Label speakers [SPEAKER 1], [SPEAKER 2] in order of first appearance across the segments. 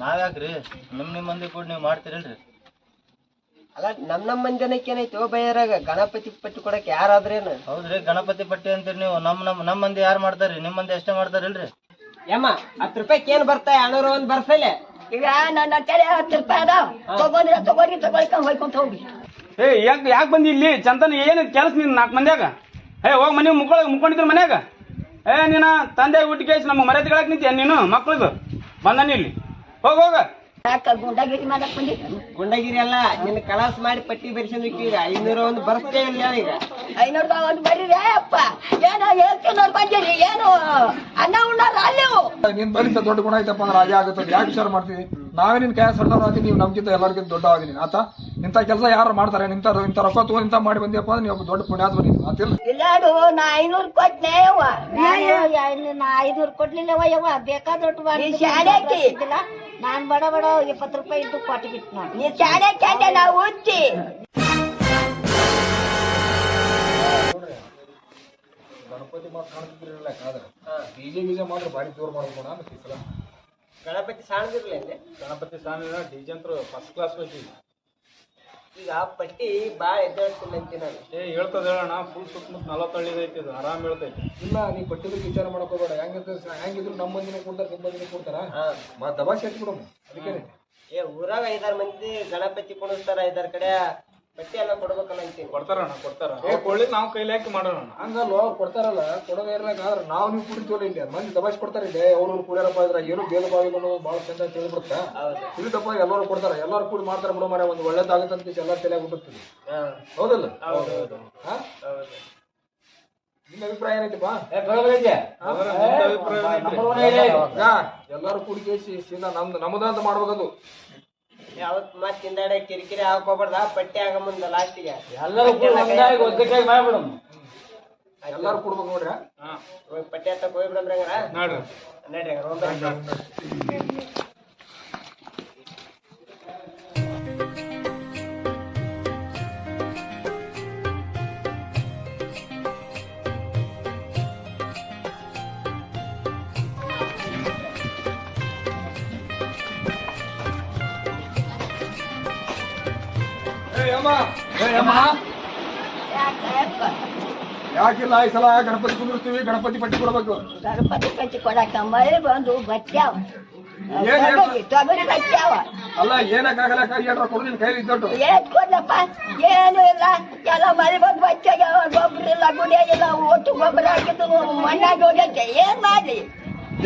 [SPEAKER 1] ನಾವ್ಯಾಕ್ರಿ ನಿಮ್ ಮಂದಿ ಕೂಡ ನೀವ್ ಮಾಡ್ತೀರಲ್ರಿ?
[SPEAKER 2] ಅಲ್ಲ ನಮ್ಮ ಮಂದಿನಕ್ಕೆ ಏನೈತಿ ಬೈಯರಾಗ ಗಣಪತಿ ಪಟ್ಟಿ ಕೊಡಕ್ ಯಾರಾದ್ರೇನು?
[SPEAKER 1] ಹೌದ್ರಿ, ಗಣಪತಿ ಪಟ್ಟಿ ಅಂತೀರಿ ನೀವು. ನಮ್ ಮಂದಿ ಯಾರು ಮಾಡ್ತಾರ್ರಿ? ನಿಮ್ ಮಂದಿ ಅಷ್ಟೇ ಮಾಡ್ತಾರಲ್ರಿ?
[SPEAKER 2] ಯಮ್ಮ 10 ರೂಪಾಯಿ ಏನ್ ಬರ್ತಾ 200 ಒಂದ್ ಬರ್ಸಲ್ಲ.
[SPEAKER 3] ಈಗ ನನ್ನ ಕಡೆ 10 ರೂಪಾಯಿ ಅದಾವ, ತಗೊಳ್ಕೊಂಡ್ ಹೋಯ್ಕೊಂತ ಹೋಗಿ.
[SPEAKER 4] ಯಾಕೆ ಬಂದಿ ಇಲ್ಲಿ? ಚಂತನ ಏನ್ ಕೆಲಸ ನಿನ್ 4 ಮಂದ್ಯಾಗ? ಹೋಗ್ ಮನೆ ಮುಕ್ಕೊಂಡಿದ್ರು ಮನ್ಯಾಗ. ನೀನ ತಂದೆ ಊಟಿಗೆ ನಮ್ಮ ಮರ್ಯಾದೆಗಳಾಕ್ ನಿಂತ ನೀನು ಮಕ್ಳದು ಬಂದಾನ ಇಲ್ಲಿ. ಹೋಗ
[SPEAKER 3] ಗುಂಡಾಗಿರಿ ಮಾಡಕ್ ಬಂದಿದ್ದ.
[SPEAKER 2] ಗುಂಡಗಿರಿ ಅಲ್ಲ, ನಿನ್ನ ಕಲಾಸ್ ಮಾಡಿ ಪಟ್ಟಿ ಬರ್ಸೋದಕ್ಕೆ ಈಗ 500 ಒಂದು ಬರ್ಸ್ತೇ ಇಲ್ಲ. ಈಗ
[SPEAKER 3] 500 ಒಂದು ಬರ್ರಿ ಅಪ್ಪ. ಏನೋ ಹೇಳ್ತೀನಿ ಬಂದಿರಿ, ಏನು ಅನ್ನ ಉಣ್ಣಾರ ಅಲ್ಲಿವು.
[SPEAKER 5] ನೀನ್ ಬರೀ ದೊಡ್ಡ ಗುಣ ಐತಪ್ಪ ಅಂದ್ರೆ ಹಾಗೆ ಆಗುತ್ತದೆ. ಯಾಕೆ ವಿಚಾರ ಮಾಡ್ತೀವಿ? ನಾವೇ ನಿನ್ ಕೈ ಸಣ್ಣವ್ರಾಗಿ ನೀವು ನಮ್ಗಿಂತ ಎಲ್ಲರಿಗಿಂತ ದೊಡ್ಡ ಆಗಿನಿ ಆತ. ಇಂಥ ಕೆಲಸ ಯಾರು ಮಾಡ್ತಾರೆ? ಇಂಥ ರೊಕ್ಕ ತಗೊಂಡ್ ಇಂಥ ಮಾಡಿ ಬಂದಿಯಪ್ಪ ಅಂದ್ರೆ ನೀವು ದೊಡ್ಡ ಪುಣ್ಯಾತ್ ಬನ್ನಿ ಆತಿಲ್ಲ.
[SPEAKER 3] ಇಲ್ಲಾಡು ನಾ 500 ಕೊಟ್ನೆ ಯವ್ವ. 500 ಕೊಡ್ಲಿಲ್ಲವ ಯವ್ವ, ಬೇಕಾದೊಟ್ಟು ಮಾಡಿಲ್ಲ. ನಾನ್ ಬಡ 20 ರೂಪಾಯಿ ಇದ್ದು ಕೊಟ್ಟು ಬಿಟ್ಟು ನೋಡಿ. ನೀ ಶಾಲೆ ನಾವು ಓದ್ತಿ.
[SPEAKER 5] ಗಣಪತಿ ಮಾತ್ರ ಕಾಣ್ತಿದ್ರಿಲ್ಲ ಆದ್ರೆ ಡಿಜೆ ಮಾತ್ರ ಭಾರಿ ಜೋರ್ ಮಾಡ್ಬೋಣ.
[SPEAKER 2] ಗಣಪತಿ ಸಾಣದಿರ್ಲಿ.
[SPEAKER 5] ಗಣಪತಿ ಸಾಣ ಡಿಜೆ ಅಂತ ಫಸ್ಟ್ ಕ್ಲಾಸ್ ಹೋಗಿ.
[SPEAKER 2] ಈಗ ಪಟ್ಟಿ ಬಾಳ ಎದ್ದಾಡ್ತಿಲ್ಲ ಅಂತ ನಾನು
[SPEAKER 5] ಹೇಳ್ತದ ಹೇಳೋಣ. ಫುಲ್ ಸುತ್ತಮುತ್ತ 40 ಹಳ್ಳಿದ ಐತಿ, ಅದು ಆರಾಮ್ ಹೇಳ್ತೈತಿ. ಇಲ್ಲ ನೀ ಪಟ್ಟಿ ಬಗ್ಗೆ ವಿಚಾರ ಮಾಡಕ್ ಹೋಗ್ಬೇಡ. ಹೆಂಗಿದ್ರು ನಮ್ಮ ಮಂದಿನ ಕೊಡ್ತಾರ, ನಿಮ್ಮ ಮಂದಿನ ಕೊಡ್ತಾರ. ದಬಾಸಿ ಹಚ್ಚಿ ಬಿಡಮ್ಮ. ಅದಕ್ಕೆ
[SPEAKER 2] ಊರಾಗ 5-6 ಮಂದಿ ಗಣಪತಿ ಕೊಡಿಸ್ತಾರ, 5-6 ಕಡೆ ಪಟ್ಟಿ ಎಲ್ಲ ಕೊಡ್ಬೇಕಲ್ಲ ಅಂತೀನಿ.
[SPEAKER 5] ಕೊಡ್ತಾರಣ್ಣ, ಕೊಡ್ತಾರ. ಕೊಳ್ಳಿ ನಾವು ಕೈಲಿ ಹಾಕಿ ಮಾಡೋಣ. ಹಂಗಲ್ವ ಅವ್ರು ಕೊಡ್ತಾರಲ್ಲ, ಕೊಡೋದ ಇರ್ಲಾಕ ಆದ್ರೆ ನಾವು ನೀವು ಕುಡಿತೀವಲ್ಲ ಇಲ್ಲಿ ಮಂದಿ ದಬಾಸಿ ಕೊಡ್ತಾರೆ. ಇಲ್ಲಿ ಅವ್ರು ಕುಡಿಯಾರಪ್ಪ ಇದ್ರ ಏನು ಭೇದ ಭಾವಿಗಳು ಭಾಳ ಚಂದ ತಿಳಿದ್ಬಿಡುತ್ತ. ತಿಳಿದಪ್ಪ ಎಲ್ಲರೂ ಕೊಡ್ತಾರ, ಎಲ್ಲರೂ ಕೂಡಿ ಮಾಡ್ತಾರ ಬಿಡೋ ಮಾರ. ಒಂದು ಒಳ್ಳೇದಾಗತ್ತಂತ ಎಲ್ಲ ತಲೆಯಾಗಿ ಬಿಡುತ್ತದೆ. ಹೌದಲ್ಲ? ನಿನ್ನ ಅಭಿಪ್ರಾಯ ಏನೈತಿಪ್ಪ? ಎಲ್ಲಾರು ಕೂಡಿ ಕೇಸಿ ಸೀದಾ ನಮ್ದಂತ ಮಾಡ್ಬೇಕದು.
[SPEAKER 2] ಯಾವತ್ ಮತ್ ಹಿಂದಾಡೆ ಕಿರಿಕಿರಿ ಹಾಕೋಬಾರ್ದ. ಪಟ್ಟಿ ಆಗ ಮುಂದ ಲಾಸ್ಟಿಗೆ
[SPEAKER 4] ಎಲ್ಲರೂ ಮಾಡ್ಬಿಡಮ್.
[SPEAKER 5] ಎಲ್ಲಾರು ಕೊಡ್ಬೇಕು ನೋಡ್ರಿ.
[SPEAKER 2] ಪಟ್ಟಿ ಹತ್ತಕ್ ಹೋಗಿ ಬಿಡಮ್ರಿ. ಹಂಗಾರ ನಡ್ರಿ
[SPEAKER 5] ಯಾಕಿಲ್ಲ ಈ ಸಲ ಗಣಪತಿ ಕುಂದಿರ್ತೀವಿ, ಗಣಪತಿ ಪಟ್ಟಿ ಕೊಡ್ಬೇಕು.
[SPEAKER 3] ಗಣಪತಿ ಪಟ್ಟಿ ಕೊಡಾಕ ಮಳೆ ಬಂದು ಬಚ್ಚಾವ, ತೊಗರಿ ಬಚ್ಚಾವ.
[SPEAKER 5] ಅಲ್ಲ ಏನಕ್ಕಾಗಲ್ಲ, ಏನಾರ ಕೊಡು ನಿನ್ ಕೈಲಿ ಇದ್ದಟ್ಟು.
[SPEAKER 3] ಏನ್ ಕೊಡ್ಲಪ್ಪ? ಏನು ಇಲ್ಲ, ಎಲ್ಲ ಮಳೆ ಬಂದು ಬಚ್ಚಾಗ. ಗೊಬ್ಬರ ಇಲ್ಲ, ಗುಡಿಯಾಗಿಲ್ಲ, ಒಟ್ಟು ಗೊಬ್ಬರ ಹಾಕಿದ್ದು ಮಣ್ಣಾಗಿ ಹೋಗೈತೆ. ಏನ್ ಮಾಡ್ಲಿ?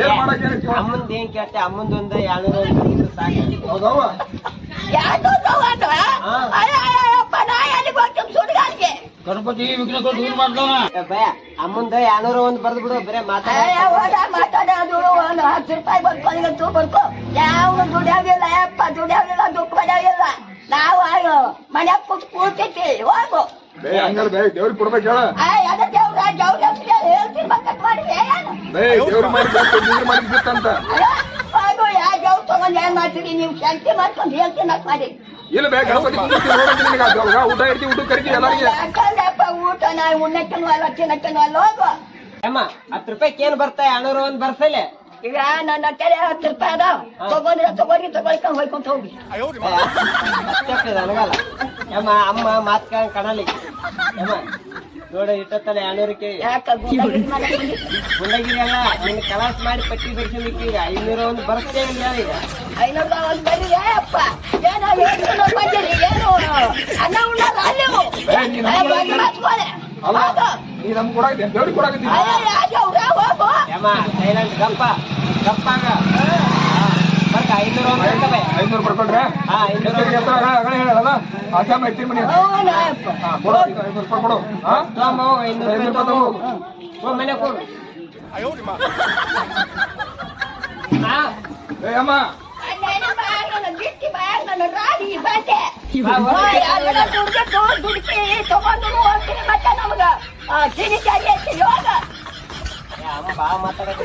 [SPEAKER 5] ಏನ್ ಮಾಡಕ್ಕೆ?
[SPEAKER 2] ಅಮ್ಮಂದ್ ಏನ್ ಕೇಳ್ತೆ? ಅಮ್ಮಂದೊಂದು 200 ಸಾಕು.
[SPEAKER 5] ಹೌದವ?
[SPEAKER 3] ಯಾಕೆ ನಾ ಎಲ್ಲಿಗೆ ಹೋಗ್ತೀನಿ ಸುಡ್ಗಾಲ್ಗೆ?
[SPEAKER 4] ಗಣಪತಿ ವಿಘ್ನ ದೂರ ಮಾಡ್ದವ.
[SPEAKER 2] ಅಮ್ಮಂದ 200 ಒಂದು ಬರ್ದು ಬಿಡು. ಬರೇ
[SPEAKER 3] ಮಾತಾಡೋದು 10 ರೂಪಾಯಿ ಬರ್ಕೊಂಡು ಬರ್ಕೊ. ಯಾವ ದುಡಿಯಾಗಿಲ್ಲ ಯಪ್ಪ, ದುಡಿಯಾಗಿಲ್ಲ, ದುಃಖ ಪಡೆಯಾಗಿಲ್ಲ. ನಾವು ಮನ್ಯಾಗ ಕೂತೈತಿ. ಹೋಗು.
[SPEAKER 5] ಹಂಗಲ್ಲ ಬೇ, ದೇವ್ರಿಗೆ ಕೊಡ್ಬೇಕು ಹೇಳ.
[SPEAKER 3] ಅದ ದೇವ್ರ ಹೇಳ್ತೀನಿ ಬಂಕಟ್ ಮಾಡಿ
[SPEAKER 5] ದೇವ್ರ ಮಾಡಿದ್ದಂತ.
[SPEAKER 3] ಹೋಗು. ಯಾವ ದೇವ್ರ ತಗೊಂಡ್ ಏನ್ ಮಾಡ್ತೀರಿ ನೀವು? ಶಕ್ತಿ ಮಾಡ್ಕೊಂಡು ಹೇಳ್ತೀನಿ ಅಂತ ಮಾಡಿ.
[SPEAKER 5] ಇಲ್ಲ ಬೇ, ಗಣಪತಿ ಊಟ ಇರ್ತೀವಿ, ಊಟ ಕರಿತೀವಿ ಎಲ್ಲರಿಗೆ.
[SPEAKER 3] ಯಾಕಂದ್ರಪ್ಪ ಊಟ ನಾವು ಉಣ್ಣಕ್ಕನು ಅಲ್ಲ ತಿನ್ನಕ್ಕನು ಅಲ್ಲ. ಹೋಗು.
[SPEAKER 2] ಅಮ್ಮ 10 ರೂಪಾಯಿ ಏನ್ ಬರ್ತಾ 200 ಒಂದ್ ಬರ್ಸಲ್ಲ.
[SPEAKER 3] ಈಗ ನನ್ನ ಕಡೆ 10 ರೂಪಾಯಿ ಅದಾವ, ತಗೊಳ್ಕೊಂಡ್ ಹೋಯ್ಕೊಂತ ಹೋಗಿ.
[SPEAKER 2] ನನಗಲ್ಲ ಅಮ್ಮ, ಅಮ್ಮ ಮಾತ್ ಕಣಲಿ. ಅಮ್ಮ ನೋಡ ಇಟ್ಟತ್ತಲ್ಲ 200ಕ್ಕೆ.
[SPEAKER 3] ಯಾಕ
[SPEAKER 2] ಗುಂಡಗಿರಿ ಅಲ್ಲ, ನಿನ್ನ ಕಲಾಸ್ ಮಾಡಿ ಪಟ್ಟಿ ಬರ್ಸೋದಕ್ಕೆ ಈಗ 500 ಒಂದು ಬರ್ಸ್ತೇ ಇಲ್ಲ. ಈಗ
[SPEAKER 3] 500 ಒಂದು ಬರ್ರಿ ಅಪ್ಪ. ಏನೋ ಹೇಳ್ತೀನಿ ಬಂದಿರಿ, ಏನು ಅನ್ನ ಉಣ್ಣಾರ ಅಲ್ಲಿವು.
[SPEAKER 5] ನೀ ನಮ್ ಕೊಡಾಕ ದೇವ್ರಿಗೆ ಕೊಡಾಕತ್ತೀನಿ.
[SPEAKER 2] ಅಮ್ಮ ಸೈಲೆಂಟ್ ಗಪ್ಪ ಗಪ್ಪಾಗ. ಬರ್ಕ 500 ಒಂದು
[SPEAKER 5] 500 ಬರ್ಕೊಂಡ್ರೆ ಹೇಳಲ್ಲ. ಆಶಾ ಮಾಡ್ತೀನಿ ಮನೆ ಕೊಡು. 500 ರೂಪಾಯಿ ಕೊಡು. 500 ರೂಪಾಯಿ ತಗೋ
[SPEAKER 2] ಮನೆ ಕೊಡು.
[SPEAKER 5] ಅಮ್ಮ
[SPEAKER 3] ದುಡ್ಕಿ ತಗೊಂಡು ಹೋಗ್ತೀನಿ ಮತ್ತೆ ನಮಗ ಕಿಡಿ ಚಾರಿ ಐತಿ. ಯೋಗ
[SPEAKER 2] ಅಮ್ಮ ಬಾ ಮಾತಾಡೋದು.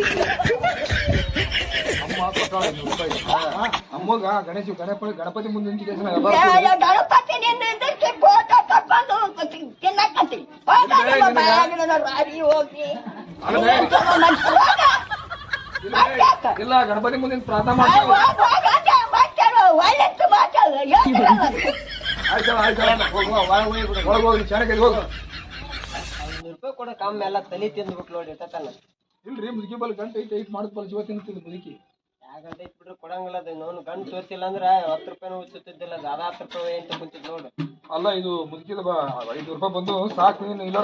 [SPEAKER 5] ಅಮ್ಮಗ ಗಣಪತಿ ಮುಂದೆ
[SPEAKER 3] ಗಣಪತಿ ನಿನ್ನ ಫೋಟೋ ತಕೊಂಡು ತಿನ್ನಕಂತಿ. ಹೋಗಿ
[SPEAKER 5] ಇಲ್ಲ, ಗಣಪತಿ ಮುಂದೆ ಪ್ರಾರ್ಥನೆ ಮಾಡ್ತೀವಿ. ಒಳಗೆ ಹೋಗಿ ಚೆನ್ನಾಗಿ ಹೋಗು.
[SPEAKER 2] 500 ರೂಪಾಯಿ ಕೊಡ ಕಮ್ಮಿ ಎಲ್ಲ ತಲೆ ತಿಂದ್ಬಿಟ್ಟು ನೋಡಿ ತತನ.
[SPEAKER 5] ಇಲ್ರಿ ಮುದುಕಿ ಬಲ್ ಗಂಟೆ ಐಟ್ ಮಾಡಿದ್ ಬಲ್ ಜೀವ ತಿಂತಿದ್ದು ಮುದುಕಿ.
[SPEAKER 2] ಯಾಕಂತ ಬಿಟ್ರೆ ಕೊಡಂಗಿಲ್ಲ ಅದು ನೋನು ಗಂಟು ತೋರಿಸಿಲ್ಲ ಅಂದ್ರೆ 10 ರೂಪಾಯಿನೂ ಉಚ್ಚುತ್ತಿದ್ದಿಲ್ಲ, ಅದು 10 ರೂಪಾಯಿ ಅಂತ ಕುಂತಿದ್ ನೋಡು.
[SPEAKER 5] ಅಲ್ಲ ಇದು ಮುದುಕಿದ 500 ರೂಪಾಯಿ ಬಂದು ಸಾಕು ನೀನು ಇಲ್ಲ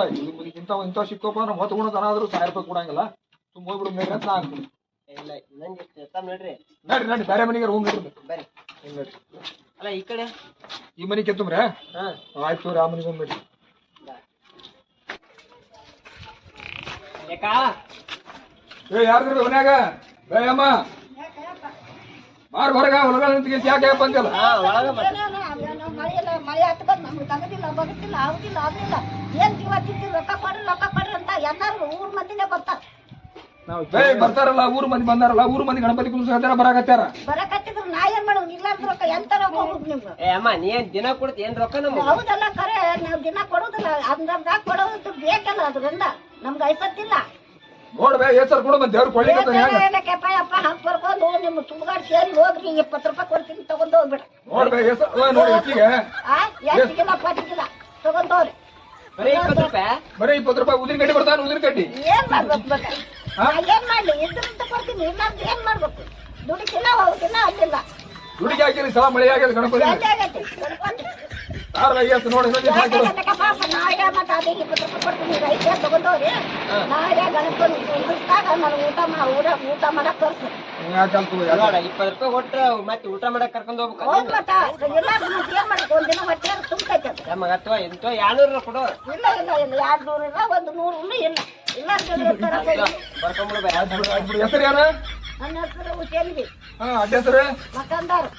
[SPEAKER 5] ಇಂಥ ಸಿಕ್ಕಪ್ಪ ಅಂದ್ರೆ ಹೊತ್ತು ಗುಣ ತನ ಆದ್ರೂ 1000 ರೂಪಾಯಿ ಕೊಡಂಗಿಲ್ಲ. ತುಂಬ ಹೋಗ್ಬಿಡು ಮೇಲೆ ಅಂತ ನಾ ಅಂತೀನಿ.
[SPEAKER 2] ಇಲ್ಲ ನಂಗೆ ಎತ್ತ ನೋಡ್ರಿ
[SPEAKER 5] ನಡ್ರಿ ಬೇರೆ ಮನೆಗೆ ರೂಮ್ ಇರ್ರಿ
[SPEAKER 2] ಬರ್ರಿ.
[SPEAKER 5] ನೋಡ್ರಿ
[SPEAKER 2] ಅಲ್ಲ ಈ ಕಡೆ
[SPEAKER 5] ಈ ಮನೆ ಕೆತ್ತಮ್ರೆ.
[SPEAKER 2] ಹಾ
[SPEAKER 5] ಆಯ್ತು ಆ ಮನೆಗೆ ಬಂದ್ಬಿಡ್ರಿ. ಯಾರ್ದ್ರಿ ಮನ್ಯಾಗ ಅಮ್ಮ ಮಾರ್ ಹೊರಗ ಹೊರಗ ನಿಂತ್ಕೊಂತ ಯಾಕೆ ಬಂದಿಲ್ಲ?
[SPEAKER 3] ಮಳೆ ಹತ್ಕೊಂಡ್ ನಮ್ಗೆ ತಗದಿಲ್ಲ ಬಗತ್ತಿಲ್ಲ ಆಗುದಿಲ್ಲ ಆಗ್ಲಿಲ್ಲ. ಏನ್ ಜೀವ ತಿಂತೀವಿ ರೊಕ್ಕ ಕೊಡ್ರಿ ಅಂತ ಎಲ್ಲಾರು ಊರ್ ಮಂದಿನೇ ಬರ್ತಾರ.
[SPEAKER 5] ಬರ್ತಾರಲ್ಲ ಊರ್ ಮಂದಿ ಬಂದಾರಲ್ಲ, ಊರ್ ಮಂದಿ ಗಣಪತಿ ಕುಂದ್ರ ಬರಾಕತ್ತಾರ.
[SPEAKER 3] ಬರಕತ್ತಿದ್ರು ನಾ ಏನ್ ಮಾಡೋದು? ಇಲ್ಲ ರೊಕ್ಕ ಎಂತ ರೊಕ್ಕ ಹೋಗುದು ನಿಮ್ಗೆ?
[SPEAKER 2] ಅಮ್ಮ ನೀ ಏನ್ ದಿನ ಕೊಡ್ತಿ ಏನ್ ರೊಕ್ಕ ನಮ್ಗೆ?
[SPEAKER 3] ಹೌದಲ್ಲ ಖರೆ, ನಾವ್ ದಿನ ಕೊಡುದಿಲ್ಲ. ಅಂದಾಗ ಕೊಡೋದು ಬೇಕಲ್ಲ, ಅದ್ರಿಂದ ನಮ್ಗೆ ಐಸತ್ತಿಲ್ಲ.
[SPEAKER 5] ನೋಡ್ಬೇ ಹೆಸರು ಕೊಡು ಮತ್ತೆ ದೇವ್ರು ಕೊಳ್ಳಿ
[SPEAKER 3] ಕೆಪ್ಪ ಹಾಕ್ ಬರ್ಕೊಂಡು ನಿಮ್ಮ ಸುಡ್ಗಾಡ್ ಸೇರಿ ಹೋಗ್ರಿ, 20 ರೂಪಾಯಿ ಕೊಡ್ತೀನಿ ತಗೊಂಡ್ ಹೋಗ್ಬಿಡ್ರಿ.
[SPEAKER 5] ನೋಡ್ಬೇ ಹೆಸರು ನೋಡಿ ಹೆಚ್ಚಿಗೆ
[SPEAKER 3] ಎಷ್ಟಿಗಿಲ್ಲ ಪಟ್ಟಿಗಿಲ್ಲ ತಗೊಂಡ್ ಹೋಗ್ರಿ.
[SPEAKER 2] ಬರೀ 20 ರೂಪಾಯಿ?
[SPEAKER 5] ಬರೀ 20 ರೂಪಾಯಿ ಉದಿನ ಕಡ್ಡಿ ಬರ್ತಾನ. ಉದಿನ ಕಡ್ಡಿ
[SPEAKER 3] ಏನ್ ಮಾಡ್ಬೇಕು ಬೇಕ? ಏನ್ ಮಾಡ್ಲಿ? ಇದ್ರಿಂದ ಕೊಡ್ತೀನಿ, ಇಲ್ಲಾಂದ್ರೆ ಏನ್ ಮಾಡ್ಬೇಕು? ದುಡಿತಿಲ್ಲ ಹೋಗುದಿಲ್ಲ ಅಲ್ಲಿಲ್ಲ.
[SPEAKER 5] ದುಡಿಗೆ ಹಾಕಿರಿ ಸಲ ಮಳೆ ಆಗ್ಯದ ಗಣಪತಿ
[SPEAKER 3] ಆಗೈತಿ
[SPEAKER 5] ನೋಡಿ
[SPEAKER 3] ನಾಳೆ ಮತ್ತೆ ಅದೇ 20 ರೂಪಾಯಿ ಕೊಡ್ತೀನಿ, ರೈತ ತಗೊಂಡವ್ರಿ. ನಾಳೆ ಗಣಪತಿ ಉಳಿಸ್ದಾಗ ನನಗೆ ಊಟ ಮಾಡಕ್ ತೋರ್ಸು.
[SPEAKER 2] 20 ರೂಪಾಯಿ ಕೊಟ್ರೆ ಮತ್ತೆ ಊಟ ಮಾಡಕ್ ಕರ್ಕೊಂಡ್ ಹೋಗ್ಬೇಕು.
[SPEAKER 3] ಹೋಗ್ ಮತ್ತ ಎಲ್ಲ ಏನ್ ಮಾಡ್ಬೇಕು? ಒಂದಿನ ಹೊಟ್ಟೆ ತುಂಬೈತೆ.
[SPEAKER 2] ನಮಗ ಅಥವಾ ಎಂತ 200 ಕೊಡು.
[SPEAKER 3] ಇಲ್ಲ 200 ಇಲ್ಲ, 100 ಇಲ್ಲ. ಇಲ್ಲ
[SPEAKER 5] ಬರ್ಕೊಂಡ್ಬಿಡು. ಹೆಸರು ಯಾರ?
[SPEAKER 3] ನನ್ನ ಹೆಸರು ಹುಸೇನ್ಬಿ.
[SPEAKER 5] ಅಡ್ಡ ಹೆಸರು
[SPEAKER 3] ಮಕಂದಾರ್.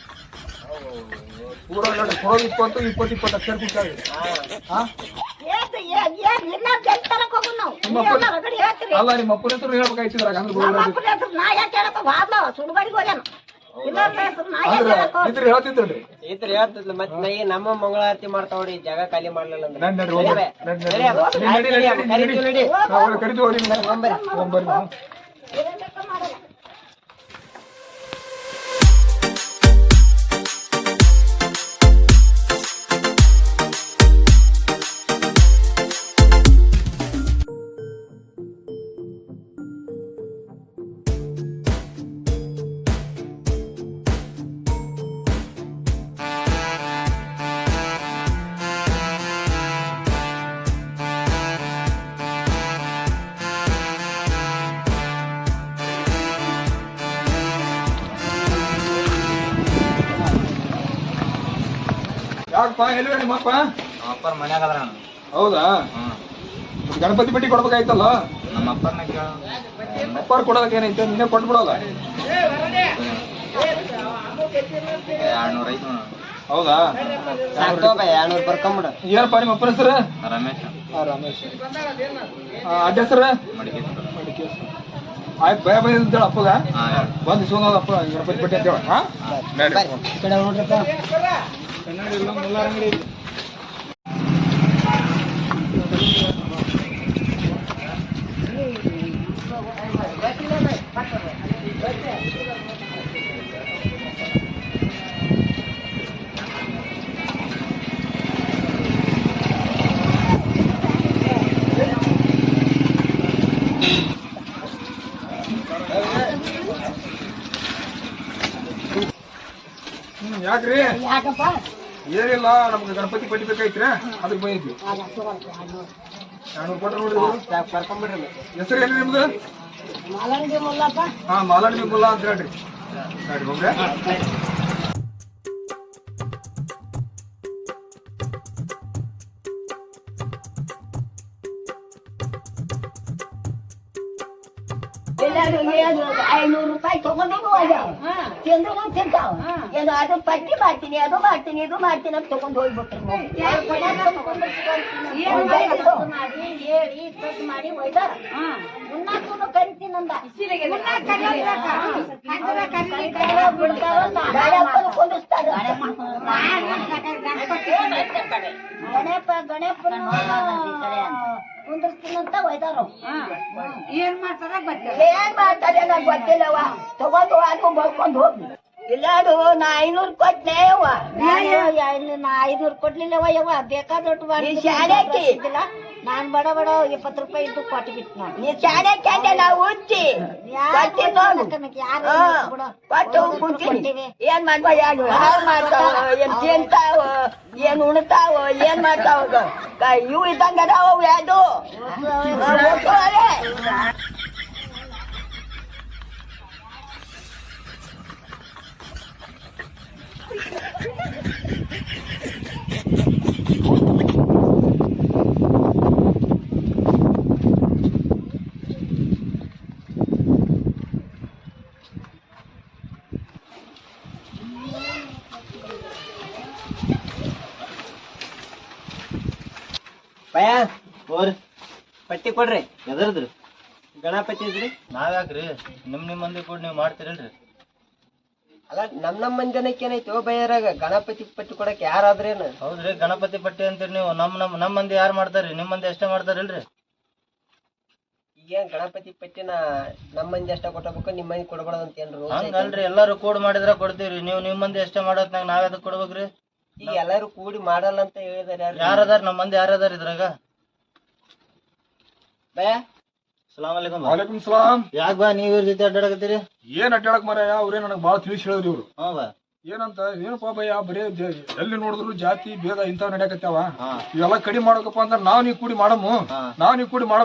[SPEAKER 5] ಪೂರ ನೋಡಿ ಕೊಡೋದು 20 ಲಕ್ಷ ಕೊಡ್ತಾರೆ. ಅಲ್ಲ ನಿಮ್ಮ ಅಪ್ಪನ ಹೆಸರು ಹೇಳ್ಬೇಕಾಯ್ತಿದ್ರ
[SPEAKER 3] ನಾ ಯಾಕೆ ಹೇಳಪ್ಪ? ವಾದ್ಲ ಸುಡುಗಾಡಿಗೆ ಹೋಗ್ಯಾನ.
[SPEAKER 5] ಇದ್ರಿ ಹೇಳ್ತಿದ್ರಿ.
[SPEAKER 2] ಇದ್ರ ಹೇಳ್ತಿದ್ಲ ಮತ್ತೆ ನೈ ನಮ್ಮ ಮಂಗಳಾರತಿ ಮಾಡ್ತಾವ್ರಿ, ಜಾಗ ಖಾಲಿ ಮಾಡ್ಲಿಲ್ಲ ಅಂದ್ರೆ
[SPEAKER 5] ಕರಿತೀವಿ. ಯಾಕಪ್ಪ ಎಲ್ಲಿವೆ ನಿಮ್ಮಪ್ಪ?
[SPEAKER 1] ಅಪ್ಪರ ಮನ್ಯಾಗ ಅದ್ರ.
[SPEAKER 5] ಹೌದಾ? ಗಣಪತಿ ಬಟ್ಟಿ ಕೊಡ್ಬೇಕಾಯ್ತಲ್ಲ.
[SPEAKER 1] ನಮ್ಮ ಅಪ್ಪರ್ನ ಕೇಳ.
[SPEAKER 5] ಅಪ್ಪಾರು ಕೊಡೋದಕ್ಕೆ ಏನೈತೆ? ನೀನೇ ಕೊಟ್ಬಿಡೋಲ್ಲ.
[SPEAKER 1] 200 ಐತಿ.
[SPEAKER 5] ಹೌದಾ?
[SPEAKER 2] 200 ಬರ್ಕೊಂಬಿಡ.
[SPEAKER 5] ಏನಪ್ಪ ನಿಮ್ಮ ಅಪ್ಪನ ಹೆಸರು?
[SPEAKER 1] ರಮೇಶ್.
[SPEAKER 5] ರಮೇಶ್. ಅಡ್ಡ ಹೆಸರು? ಆಯ್ತು ಭಯ ಭಯ ಅಂತೇಳ ಅಪ್ಪಗ ಬಂದು ಸೋನಪ್ಪ ಗಣಪತಿ ಬಟ್ಟೆ ಅಂತೇಳ. ಅಂಗಡಿ ಯಾಕ್ರಿ? ಏನಿಲ್ಲ, ನಮ್ಗೆ ಗಣಪತಿ ಪಟ್ಟಿ ಬೇಕಾಯ್ತ್ರಿ, ಅದಕ್ಕೆ ಬಂದಿದ್ವಿ. 200 ಕೊಟ್ರೆ ನೋಡ್ರಿ. ಹೆಸರು ಏನ್ರಿ ನಿಮ್ದು? ಮಾಲಂಡಿ ಮುಲ್ಲಾ ಅಂತ ಹೇಳ್ರಿ. ನೋಡ್ರಿ ಹೋಗ್ರೆ.
[SPEAKER 3] ₹500 ತಗೊಂಡು ತಿಂದ್ರು ತಿಂತಾವ. ಏನು ಅದು ಪಟ್ಟಿ ಮಾಡ್ತೀನಿ, ಅದು ಮಾಡ್ತೀನಿ, ಇದು ಮಾಡ್ತೀನಿ ಅಂತ ತಗೊಂಡು ಹೋಗ್ಬಿಟ್ರು. ಮಾಡಿ ಒಯ್ದಾರ. ಮುನ್ನಾಕು ಕರಿತೀನಂದ ಕುಂದಿಸ್ತಾರೆ. ಗಣಪನ ಕುಂದಿರ್ತೀನಂತ ಒಯ್ದಾರ. ಏನ್ ಮಾಡ್ತಾರೆ ನಂಗೆ ಗೊತ್ತಿಲ್ಲವ. ತಗೊಂಡು ಅದು ಬರ್ಕೊಂಡು ಹೋಗಿ ಇಲ್ಲಾಡು ನಾ 500 ಕೊಟ್ನೆ ಯವ್ವ. ನಾ 500 ಕೊಡ್ಲಿಲ್ಲವ ಯವ್ವ, ಬೇಕಾದೊಟ್ಟು ಮಾಡಿಲ್ಲ. ನಾನ್ ಬಡ 20 ರೂಪಾಯಿ ಇದ್ದು ಕೊಟ್ಟು ಬಿಟ್ಟು ನೋಡಿ. ನೀ ಶಾಲೆ ಕಂಡೆ ನಾವು ಹುಚ್ಚಿ ಏನ್ ಮಾಡ್ಬ ಏನ್ ತಿಂತಾವ ಏನ್ ಉಣ್ತಾವ ಏನ್ ಮಾಡ್ತಾವ ಇವು ಇದ್ದಂಗ ಅದಾವ ಯಾವ್ದು
[SPEAKER 2] ಭಯ
[SPEAKER 1] ಹೋರಿ
[SPEAKER 2] ಪಟ್ಟಿ ಕೊಡ್ರಿ.
[SPEAKER 1] ಎದರ್ದ್ರಿ
[SPEAKER 2] ಗಣಪತಿ ಇದ್ರಿ.
[SPEAKER 1] ನಾವ್ಯಾಕ್ರಿ ನಿಮ್ ಮಂದಿ ಕೂಡ ನೀವ್ ಮಾಡ್ತೀರಲ್ರಿ?
[SPEAKER 2] ಅಲ್ಲ ನಮ್ಮ ಮಂದಿನಕ್ಕೆ ಏನೈತಿ ಭಯರಾಗ ಗಣಪತಿ ಪಟ್ಟಿ ಕೊಡಕ್ ಯಾರಾದ್ರೇನು?
[SPEAKER 1] ಹೌದ್ರಿ, ಗಣಪತಿ ಪಟ್ಟಿ ಅಂತೀರಿ ನೀವು. ನಮ್ ಮಂದಿ ಯಾರು ಮಾಡ್ತಾರ್ರಿ? ನಿಮ್ ಮಂದಿ ಅಷ್ಟೇ ಮಾಡ್ತಾರಿಲ್ರಿ?
[SPEAKER 2] ಈಗೇನ್ ಗಣಪತಿ ಪಟ್ಟಿನ ನಮ್ಮ ಮಂದಿ ಅಷ್ಟ ಕೊಟ್ಟಬೇಕು, ನಿಮ್ ಮಂದಿ ಕೊಡಬಾರ್ದು ಅಂತ ಏನ್ರು?
[SPEAKER 1] ಹಂಗಲ್ರಿ, ಎಲ್ಲಾರು ಕೂಡ್ ಮಾಡಿದ್ರ ಕೊಡ್ತೀವ್ರಿ. ನೀವ್ ನಿಮ್ ಮಂದಿ ಅಷ್ಟೇ ಮಾಡೋತ್ನಾಗ ನಾವ್ ಅದಕ್ ಕೊಡ್ಬೇಕ್ರಿ?
[SPEAKER 2] ಈಗ ಎಲ್ಲಾರು ಕೂಡಿ ಮಾಡಲ್ಲ ಅಂತ ಹೇಳಿದಾರೆ.
[SPEAKER 1] ಯಾರದಾರ ನಮ್ ಮಂದಿ ಯಾರದಾರ ಇದ್ರಾಗ?
[SPEAKER 2] ಭಯ
[SPEAKER 1] ಸಲಾಮ್ ಅಲೈಕುಂ.
[SPEAKER 5] ವಾಲೇಕುಂ ಸಲಾಂ.
[SPEAKER 1] ಯಾಕ ಬಾ ನೀವ್ ಇವ್ರ ಜೊತೆ ಅಡ್ಡಾಡಕತ್ತೀರಿ?
[SPEAKER 5] ಏನ್ ಅಡ್ಡಾಡಕ್ ಮಾರಾಯ, ಅವ್ರೇ ನನಗ್ ಬಾಳ ತಿಳಿಸಿ ಹೇಳಿದ್ರಿ ಇವ್ರು.
[SPEAKER 1] ಹಾ ಬಾ.
[SPEAKER 5] ಏನಂತ ಏನಪ್ಪಾ ಭಯ, ಬರೇ ಎಲ್ಲಿ ನೋಡಿದ್ರು ಜಾತಿ ಭೇದ ಇಂಥವ್ ನಡೆಯಕತ್ತಾವ,
[SPEAKER 1] ಹಾ.
[SPEAKER 5] ಇವೆಲ್ಲ ಕಡಿಮೆ ಮಾಡಬೇಕಪ್ಪ ಅಂದ್ರೆ ನಾವ್ ನೀವ್ ಕೂಡಿ ಮಾಡಮ್ಮ,
[SPEAKER 1] ಹಾ.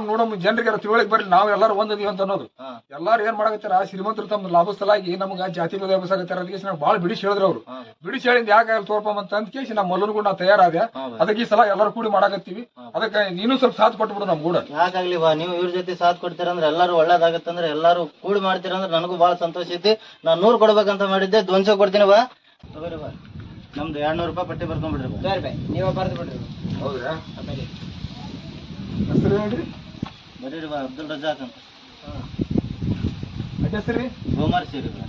[SPEAKER 5] ನೋಡಮ್ಮ, ಜನರಿಗೆ ತಿಳುವಳಿಕೆ ಬರ್ಲಿ, ನಾವ್ ಎಲ್ಲಾರು ಒಂದದೀವಿ ಅಂತ ಅನ್ನೋದು.
[SPEAKER 1] ಹಾ.
[SPEAKER 5] ಎಲ್ಲಾರು ಏನ್ ಮಾಡಕತ್ತಾರ, ಶ್ರೀಮಂತರು ತಮ್ಮ ಲಾಭ ಸಲಾಗಿ ನಮ್ಗ ಜಾತಿ ಭೇದ ಎಬ್ಬಿಸಾಕತ್ತಾರ. ಅದಕ್ಕೆ ನಾವು ಬಾಳ ಬಿಡಿಸಿ ಹೇಳಿದ್ರು ಅವ್ರು.
[SPEAKER 1] ಹಾ.
[SPEAKER 5] ಬಿಡಿಸಿ ಹೇಳಿದ್ ಯಾಕೆ ತೋರ್ಪಮ್ಮ ಅಂತ ಅಂದ ಕೇಸಿ ನಮ್ಮ ಮಲ್ಲನ್ಗೂ ನಾ ತಯಾರಾದೆ.
[SPEAKER 1] ಹಾ ಬಾ.
[SPEAKER 5] ಅದಕ್ಕೆ ಈ ಸಲ ಎಲ್ಲಾರು ಕೂಡಿ ಮಾಡಾಕತ್ತೀವಿ. ಅದಕ್ಕೆ ನೀನು ಸ್ವಲ್ಪ ಸಾಥ್ ಕೊಟ್ಬಿಡು ನಮ್ ಕೂಡ.
[SPEAKER 1] ಯಾಕಾಗ್ಲಿ ಬಾ, ನೀವು ಇವ್ರ ಜೊತೆ ಸಾಥ್ ಕೊಡ್ತೀರಂದ್ರೆ ಎಲ್ಲಾರು ಒಳ್ಳೇದಾಗತ್ತಂದ್ರೆ ಎಲ್ಲಾರು ಕೂಡಿ ಮಾಡ್ತೀರಂದ್ರೆ ನನಗೂ ಬಾಳ ಸಂತೋಷ ಐತಿ. ನಾನ್ 100 ಕೊಡ್ಬೇಕಂತ ಮಾಡಿದ್ದೆ, 200 ಕೊಡ್ತೀನಿ ಬಾ. ತಗೋರಿ ಬಾ, ನಮ್ದು 200 ರೂಪಾಯಿ ಪಟ್ಟಿ ಬರ್ಕೊಂಡ್ಬಿಡ್ರಿ ಬಾ.
[SPEAKER 2] ಸರಿ ಭಯ, ನೀವ ಬರ್ದು ಬಿಡ್ರಿ.
[SPEAKER 5] ಹೌದ್ರಾ? ಹೆಸರು ಹೇಳ್ರಿ.
[SPEAKER 1] ಬರೀರಿ ಬಾ, ಅಬ್ದುಲ್ ರಜಾಕ್ ಅಂತ.
[SPEAKER 5] ಅಡ್ಡ ಹೆಸರಿ
[SPEAKER 1] ಗೋಮಾರ್ ಸೀರಿ ಬಾ.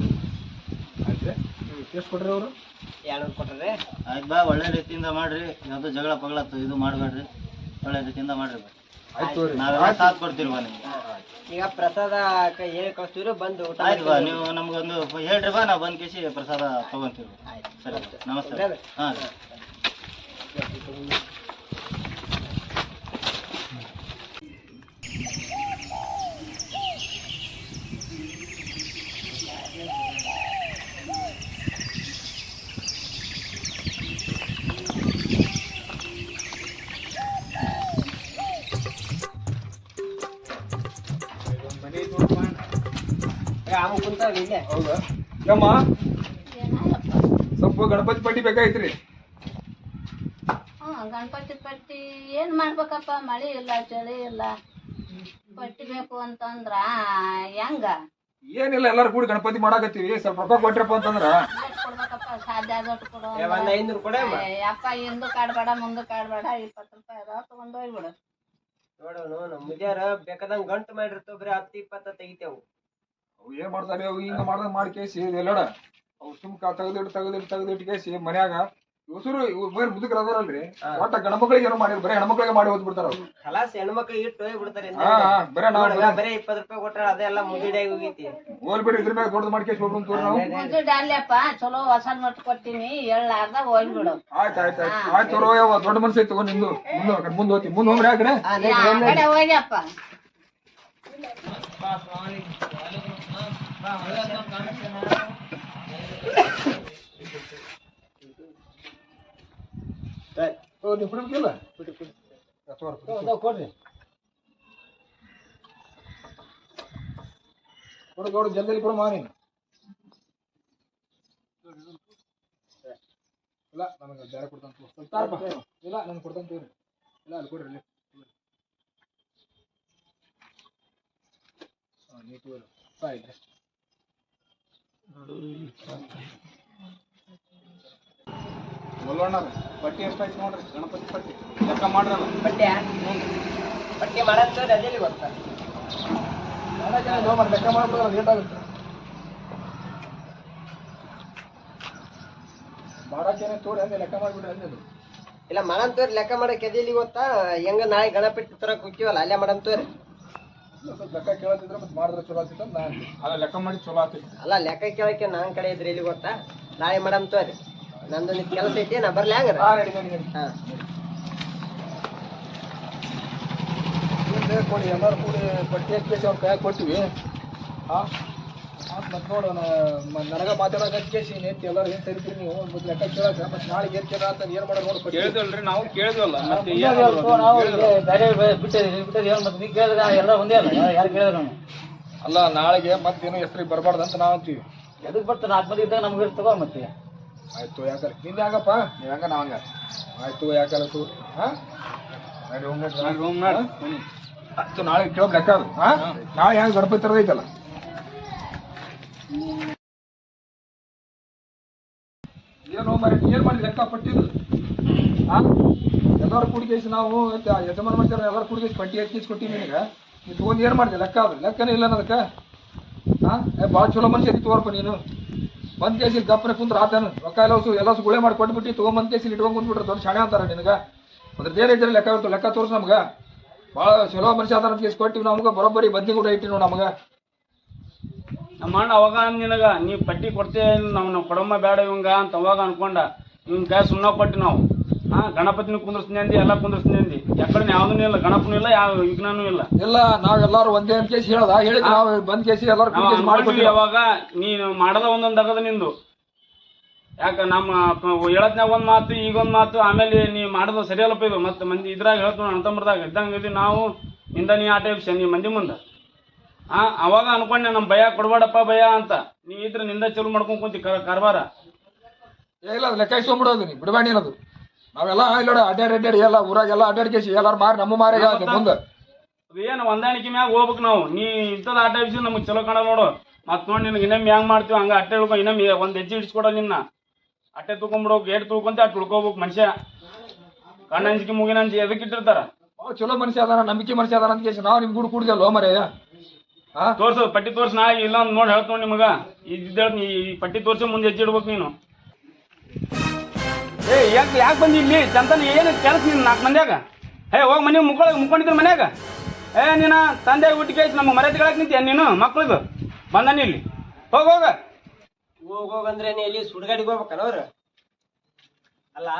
[SPEAKER 5] ಆಯ್ತ್ರಿ, ಎಷ್ಟು ಕೊಟ್ರಿ ಅವರು?
[SPEAKER 2] 200 ಕೊಟ್ರಿ.
[SPEAKER 1] ಆಯ್ತು ಬಾ, ಒಳ್ಳೆ ರೀತಿಯಿಂದ ಮಾಡ್ರಿ. ಯಾವ್ದು ಜಗಳ ಪಗಳ ಇದು ಮಾಡ್ಬೇಡ್ರಿ, ಒಳ್ಳೆ ರೀತಿಯಿಂದ ಮಾಡ್ರಿ ಬಾ.
[SPEAKER 5] ಆಯ್ತು ರೀ.
[SPEAKER 1] ನಾವೆಲ್ಲ ಸಾಥ್ ಕೊಡ್ತೀವಿ ಬಾ ನಿಮ್ಗೆ.
[SPEAKER 2] ಈಗ ಪ್ರಸಾದ ಹೇಳಿ ಕಳಿಸ್ತೀವಿ, ಬಂದು ಊಟ
[SPEAKER 1] ಆಯ್ತು ಬಾ, ನೀವು ನಮ್ಗೊಂದು ಹೇಳ್ರಿ ಬಾ, ನಾವು ಬಂದ್ ಕೇಸಿ ಪ್ರಸಾದ ತಗೊಂತೀವಿ. ಸರಿ ಬಾ, ನಮಸ್ತೆ. ಹಾ ರೀ.
[SPEAKER 2] ಕುಂತಾವ ಇಲ್ಲೇ.
[SPEAKER 5] ಹೌದಾ? ಯಮ್ಮ ಸ್ವಲ್ಪ ಗಣಪತಿ ಪಟ್ಟಿ ಬೇಕಾಯ್ತ್ರಿ.
[SPEAKER 6] ಗಣಪತಿ ಪಟ್ಟಿ ಏನ್ ಮಾಡ್ಬೇಕಪ್ಪ, ಮಳಿ ಇಲ್ಲ ಚಳಿ ಇಲ್ಲ, ಪಟ್ಟಿ ಬೇಕು ಅಂತಂದ್ರ ಹೆಂಗ?
[SPEAKER 5] ಏನಿಲ್ಲ, ಎಲ್ಲಾರು ಕೂಡಿ ಗಣಪತಿ ಮಾಡಾಕತ್ತೀವಿ. ಸ್ವಲ್ಪ ರೊಕ್ಕ ಕೊಟ್ರಪ್ಪ ಅಂತಂದ್ರ
[SPEAKER 6] ಎಷ್ಟ್ ಕೊಡ್ಬೇಕಪ್ಪ? ಸಾಧ್ಯ ಆದಷ್ಟು ಕೊಡು.
[SPEAKER 2] ಒಂದ್ 500 ಕೊಡ.
[SPEAKER 6] ಅಪ್ಪ ಹಿಂದೂ ಕಾಡ್ಬೇಡ ಮುಂದೂ ಕಾಡ್ಬೇಡ, 20 ರೂಪಾಯಿ ಅದಾವ, ತಗೊಂಡ್ ಹೋಗ್ಬಿಡು.
[SPEAKER 2] ನೋಡು ಮುದ್ಯಾರ ಬೇಕಾದಂಗ ಗಂಟು ಮಾಡಿರ್ತಾವ, ಬರೀ 10-20 ತೆಗಿತೇವು.
[SPEAKER 5] ಅವು ಏನ್ ಮಾಡ್ತಾರೆ, ಅವು ಹಿಂಗ ಮಾಡ್ದಂಗ ಮಾಡಿ ಕೇಸಿ ಎಲ್ಲಡ ಅವು ಸುಮ್ಕ ತೆಗೆದಿಟ್ಟು ಕೇಸಿ ಮನ್ಯಾಗ ಹೊಸರು ಮುದುಕರು ಅದಾರಲ್ರಿ, ಒಟ್ಟ ಗಣಮಕ್ಳಿಗೆ ಏನೋ ಮಾಡಿರ್, ಬರೀ ಹೆಣ್ಮಕ್ಳಿಗೆ ಮಾಡಿ ಹೋದ್ ಬಿಡ್ತಾರ ಅವ್ರು.
[SPEAKER 2] ಖಲಾಸ್ ಹೆಣ್ಮಕ್ಳಿಗೆ ಇಟ್ಟು ಹೋಗ್ಬಿಡ್ತಾರೆ.
[SPEAKER 5] ಬರೀ ನಾವು
[SPEAKER 2] ಬರೀ 20 ರೂಪಾಯಿ ಕೊಟ್ರ ಅದೆಲ್ಲ ಮುಗಿಡಾಗಿ ಹೋಗೈತಿ.
[SPEAKER 5] ಹೋಲ್ ಬಿಡಿ, ಇದ್ರ ಮ್ಯಾಗ ದೊಡ್ಡದು ಮಾಡಿ ಕೇಸಿ ಹೋಗ್ಬಿಟ್ಟು ನಾವು.
[SPEAKER 6] ಮುಂದೆ ಅಲ್ಲಪ್ಪ ಚಲೋ ಹೊಸ ನೋಟ್ ಕೊಟ್ಟಿನಿ, ಎಳ್ಳಾರ್ದ ಹೋಗ್ಬಿಡು.
[SPEAKER 5] ಆಯ್ತು ದೊಡ್ಡ ಮನ್ಸು ಐತಿ ನಿಂದು. ಮುಂದೆ ಹೋಗ್ತಿ, ಮುಂದೆ ಹೋಗ್ರಿ. ಯಾಕ್ರೆ
[SPEAKER 6] ಆ ಕಡೆ ಹೋಗ್ಯಪ್ಪ.
[SPEAKER 5] ನೀವು ಕುಡಿಬೇಕಿಲ್ಲ? ಕೊಡ್ರಿ ಕೊಡು ಜಲ್ದಿ ಕೊಡು ಮಾನಿ. ಇಲ್ಲ ನನಗೆ ಬೇರೆ ಕೊಡ್ತಾನೆ, ಸ್ವಲ್ಪ ಇಲ್ಲ ನನ್ಗೆ ಕೊಡ್ತಾನೆ ತೋರಿ. ಇಲ್ಲ ಅಲ್ಲಿ ಕೊಡ್ರಿ, ನೀ ತೋರಿ. ಆಯ್ತು ಮಲ್ಲಣ್ಣ, ಪಟ್ಟಿ ಎಷ್ಟಾಯ್ತು ನೋಡ್ರಿ, ಗಣಪತಿ ಪಟ್ಟಿ ಲೆಕ್ಕ ಮಾಡ್ರಲ್ಲ.
[SPEAKER 2] ಪಟ್ಟಿ ಮಾಡಂತ ಅದೇಲಿ ಗೊತ್ತ.
[SPEAKER 5] ಲೆಕ್ಕ ಮಾಡ್ಬಿಡೋದು ಲೇಟ್ ಆಗುತ್ತೆ. ಮಾಡಕ್ಕೇನೆ ತೋರಿ ಅಂದೆ, ಲೆಕ್ಕ ಮಾಡ್ಬಿಡ್ರಿ ಅಂದೆ.
[SPEAKER 2] ಇಲ್ಲ ಮಾಡಂತವ್ರಿ, ಲೆಕ್ಕ ಮಾಡಕ್ ಎದೇಲಿ ಗೊತ್ತಾ? ಹೆಂಗ ನಾಳೆ ಗಣಪತಿ ತರಕ್ ಹೋಗ್ತೀವಲ್ಲ, ಅಲ್ಲೇ ಮಾಡಂತವ್ರಿ.
[SPEAKER 5] ಸ್ವಲ್ಪ ಲೆಕ್ಕ ಕೇಳತ್ತಿದ್ರೆ ಮತ್ತೆ ಮಾಡಿದ್ರೆ ಚಲೋ ಆಗ್ತಿತ್ತು ಅಂತ ನಾನು ಅದ ಲೆಕ್ಕ ಮಾಡಿ ಚಲೋ ಆಗ್ತಿತ್ತು.
[SPEAKER 2] ಅಲ್ಲ ಲೆಕ್ಕ ಕೇಳಕ್ಕೆ ನನ್ನ ಕಡೆ ಇದ್ರೆ ಎಲ್ಲಿ ಗೊತ್ತಾ, ನಾಳೆ ಮಾಡಮ್ ತೋರಿ, ನಂದೊಂದು ಕೆಲಸ ಐತಿ, ನಾ ಬರ್ಲಿ ಹಂಗಾರ. ಹಾ
[SPEAKER 5] ಕೊಡಿ ಎಲ್ಲರೂ ಕೂಡಿ ಪಟ್ಟಿ ಹಚ್ಚಿ ಅವ್ರ ಕೈಯಾಗ ಕೊಟ್ಟಿವಿ. ಹಾಂ ಮತ್ತೆ ನೋಡು ನನಗೆ ಮಾತಾಡೋಕೆ ಹಚ್ಕೇಸಿ ನೆತ್ತಿ ಎಲ್ಲರೂ ಏನು ಸರಿತೀರಿ ನೀವು ಮತ್ತೆ ಲೆಕ್ಕ ಕೇಳಕ್ಕೆ ಮತ್ತೆ ನಾಳೆ ಗೆಲ್ತೀರ ಅಂತ ಏನು ಮಾಡೋದು ನೋಡಿ
[SPEAKER 4] ಕೇಳಿದಲ್ರಿ ನಾವು ಕೇಳಿದ್ವಲ್ಲ ಮತ್ತೆ
[SPEAKER 1] ಎಲ್ಲ ಒಂದೇ ಅಲ್ಲ, ಯಾರು ಕೇಳಿದ್ರು ನಾವು
[SPEAKER 5] ಅಲ್ಲ ನಾಳೆಗೆ ಮತ್ತೇನು ಹೆಸರಿಗೆ ಬರಬಾರ್ದು ಅಂತ ನಾವು ಅಂತೀವಿ.
[SPEAKER 1] ಎದಕ್ಕೆ ಬರ್ತಾರೆ 4 ಮಂದಿ ಇದ್ದಾಗ ನಮ್ಗೆ ತಗೋ ಮತ್ತೆ.
[SPEAKER 5] ಆಯ್ತು ಯಾಕಲ್ಲ ನಿಂದೆ ಹಂಗಪ್ಪ ನೀವು ಹಂಗ ನಾವು ಹಂಗ ಆಯ್ತು ಯಾಕಲ್ಲ ತೂ ಹಾಂ ಆಯ್ತು ನಾಳೆ ಕೇಳೋ ಲೆಕ್ಕ ಅದು. ಹಾಂ ನಾಳೆ ಹೆಂಗೆ ಗಣಪತಿ ತರದ ಐತಲ್ಲ ಏನು ಮರಿ ಏನು ಮಾಡಿ ಲೆಕ್ಕ ಪಟ್ಟಿದ್ದು. ಹಾಂ ಎಲ್ಲರೂ ಕುಡಿಕೇಸಿ ನಾವು ಯಜಮಾನ ಮಾಡ್ತಾರೆ ಎಲ್ಲರೂ ಕುಡಿಕೇಸಿ ಪಟ್ಟಿ ಹಚ್ಚಿಸಿ ಕೊಟ್ಟಿವಿ ನಿನಗೆ. ನೀವು ತೊಗೊಂಡು ಏನು ಮಾಡಿದೆ ಲೆಕ್ಕ ಅದು ಲೆಕ್ಕನೇ ಇಲ್ಲ ಅದಕ್ಕೆ. ಹಾಂ ಭಾಳ ಚಲೋ ಮನುಷ್ಯ ಐತಿ ತೋರ್ಪ ನೀನು. ಬಂದ್ ಕೇಸಿ ಗಪ್ಪನೆ ಕುಂತ್ರ ಆತನು ರೊಕ್ಕ ಎಲ್ಲ ಗುಳೆ ಮಾಡಿ ಕೊಟ್ಬಿಟ್ಟು ತೊಗೊಂಬಂದ್ ಕೇಸಿ ಇಟ್ಕೊಂಡ್ ಕುಂತ್ಬಿಟ್ರೆ ದೊಡ್ಡ ಶಾಣೆ ಅಂತಾರ ನಿನಗೆ. ಅದ್ರ ಬೇರೆ ಇದ್ರೆ ಲೆಕ್ಕ ಇರ್ತವೆ, ಲೆಕ್ಕ ತೋರಿಸ್ ನಮ್ಗೆ. ಭಾಳ ಚಲೋ ಮನುಷ್ಯ ಆತಾರ ಅಂತ ಕೇಸಿ ಕೊಟ್ಟಿವಿ ನಮ್ಗೆ, ಬರೋಬ್ಬರಿ ಬದ್ನಿ ಕೂಡ ಇಟ್ಟಿವಿ ನಾವು ನಮ್ಗೆ.
[SPEAKER 4] ನಮ್ಮ ಅಣ್ಣ ಅವಾಗ ನಿನಗ ನೀ ಪಟ್ಟಿ ಕೊಡ್ತೇ ನಾವು ಕೊಡಮ್ಮ ಬೇಡ ಇವಂಗ ಅಂತ ಅವಾಗ ಅನ್ಕೊಂಡ ಇವ್ನ ಕೈ ಸುಣ್ಣ ಕೊಟ್ಟು ನಾವು ಗಣಪತಿನ ಕುಂದ್ರಸ್ತೀನಿ ಅಂದಿ, ಎಲ್ಲ ಕುಂದ್ರಸ್ತೀನಿ ಅಂದಿ. ಯಾಕಡೆ ಯಾವ್ದೂ ಇಲ್ಲ, ಗಣಪನೂ ಇಲ್ಲ, ಯಾವ ವಿಘ್ನನೂ ಇಲ್ಲ.
[SPEAKER 5] ಇಲ್ಲ ನಾವೆಲ್ಲಾರು ಒಂದೇ ಅಂತ ಕೇಸಿ ಹೇಳಿದ್ ನಾವು ಬಂದ್ ಕೇಸಿ ಎಲ್ಲರೂ ಮಾಡ್ಕೊಟ್ಟಿವಿ.
[SPEAKER 4] ಅವಾಗ ನೀನು ಮಾಡದ ಒಂದೊಂದು ಆಗದ ನಿಂದು. ಯಾಕ ನಮ್ಮ ಹೇಳತ್ನಾಗ ಒಂದ್ ಮಾತು ಈಗೊಂದ್ ಮಾತು, ಆಮೇಲೆ ನೀ ಮಾಡದ ಸರಿಯಲ್ಲಪ್ಪ ಇದು. ಮತ್ತೆ ಮಂದಿ ಇದ್ರಾಗ ಹೇಳ್ತು ಅಣ್ತಂಬರ್ದಾಗ ಇದ್ದಂಗ ನಾವು ನಿಂದ ನೀ ಆಟ ವಿಷಯ ನೀ ಮಂದಿ ಮುಂದ ಅವಾಗ ಅನ್ಕೊಂಡೆ ನಮ್ ಭಯ ಕೊಡ್ಬೇಡಪ್ಪ ಭಯ ಅಂತ. ನೀ ಇದ್ರೆ ನಿಂದ ಚಲೋ ಮಾಡ್ಕೊಂಡ್ ಕುಂತಿ ಕಾರ್ಬಾರ.
[SPEAKER 5] ಇಲ್ಲ ಲೆಕ್ಕ ಇಸ್ಕೊಂಡ್ಬಿಡೋದು ನೀ ಬಿಡಬೇಡಿ ಅನ್ನೋದು. ನಾವೆಲ್ಲ ಇಲ್ಲ ಅಡ್ಡಾಡಿ ಎಲ್ಲ ಊರಾಗೆಲ್ಲ ಅಡ್ಡಾಡ್ಕೇಸಿ ಎಲ್ಲಾರು ಮಾರಿ ನಮ್ಮ ಮಾರಿ ಮುಂದೆ
[SPEAKER 4] ಏನು ಹೊಂದಾಣಿಕೆ ಮ್ಯಾಗ ಹೋಗ್ಬೇಕು ನಾವು. ನೀ ಇಂಥದ್ದು ಆಟ ವಿಷಯ ನಮಗ್ ಚಲೋ ಕಾಣ ನೋಡು. ಮತ್ ನೋಡಿ ನಿನಗೆ ಇನ್ನೊಮ್ಮೆ ಹೆಂಗ್ ಮಾಡ್ತೀವಿ ಹಂಗ ಅಟ್ಟೆ ಉಳ್ಕೊ, ಇನ್ನೊಮ್ಮೆ ಒಂದ್ ಹೆಜ್ಜೆ ಇಡ್ಸ್ಕೊಡ ನಿನ್ನ ಅಟ್ಟೆ ತುಳ್ಕೊಂಡ್ಬಿಡೋಕ್ ಏಟ್ ತುಳ್ಕೊಂತ ಅಟ್ ಉಳ್ಕೋಬೇಕು ಮನುಷ್ಯ. ಕಣ್ಣಂಜಿಕೆ ಮುಗಿನಂಜಿ ಎದಕ್ ಇಟ್ಟಿರ್ತಾರ.
[SPEAKER 5] ಚಲೋ ಮನುಷ್ಯ ಅದಾರ, ನಂಬಿಕೆ ಮನುಷ್ಯ ಅದಾರ ಅಂತ ಕೇಸಿ ನಾವು ನಿಮ್ ಗುಡ್ ಕುಡ್ದಲ್ವ ಮರೆಯ.
[SPEAKER 4] ತೋರ್ಸು ಪಟ್ಟಿ ತೋರ್ಸ್, ನಾಳೆ ಇಲ್ಲ ನೋಡಿ ಹೇಳ್ತು ನಿಮಗ. ಈ ಪಟ್ಟಿ ತೋರ್ಸಿ ಮುಂದೆ ಹೆಜ್ಜೆ ಇಡ್ಬೇಕು ನೀನು. ಯಾಕೆ ಬಂದಿ ಇಲ್ಲಿ ಚಂತನ ಏನು ಕೆಲಸ ನೀನು 4 ಮಂದ್ಯಾಗ? ಹೋಗಿ ಮನೆ ಮುಕ್ಕೊಂಡಿದ್ರು ಮನ್ಯಾಗ. ನೀನ ತಂದೆ ಊಟಿಗೆ ನಮ್ಮ ಮರ್ಯಾದೆ ಕೇಳಕ್ ನಿಂತ ನೀನು ಮಕ್ಳದು ಬಂದಾನ ಇಲ್ಲಿ. ಹೋಗ
[SPEAKER 2] ಹೋಗೋಗಂದ್ರೆ ನೀ ಎಲ್ಲಿ ಸುಡ್ಗಾಡಿಗೆ ಹೋಗ್ಬೇಕಲ್ಲ ಅವ್ರು. ಅಲ್ಲ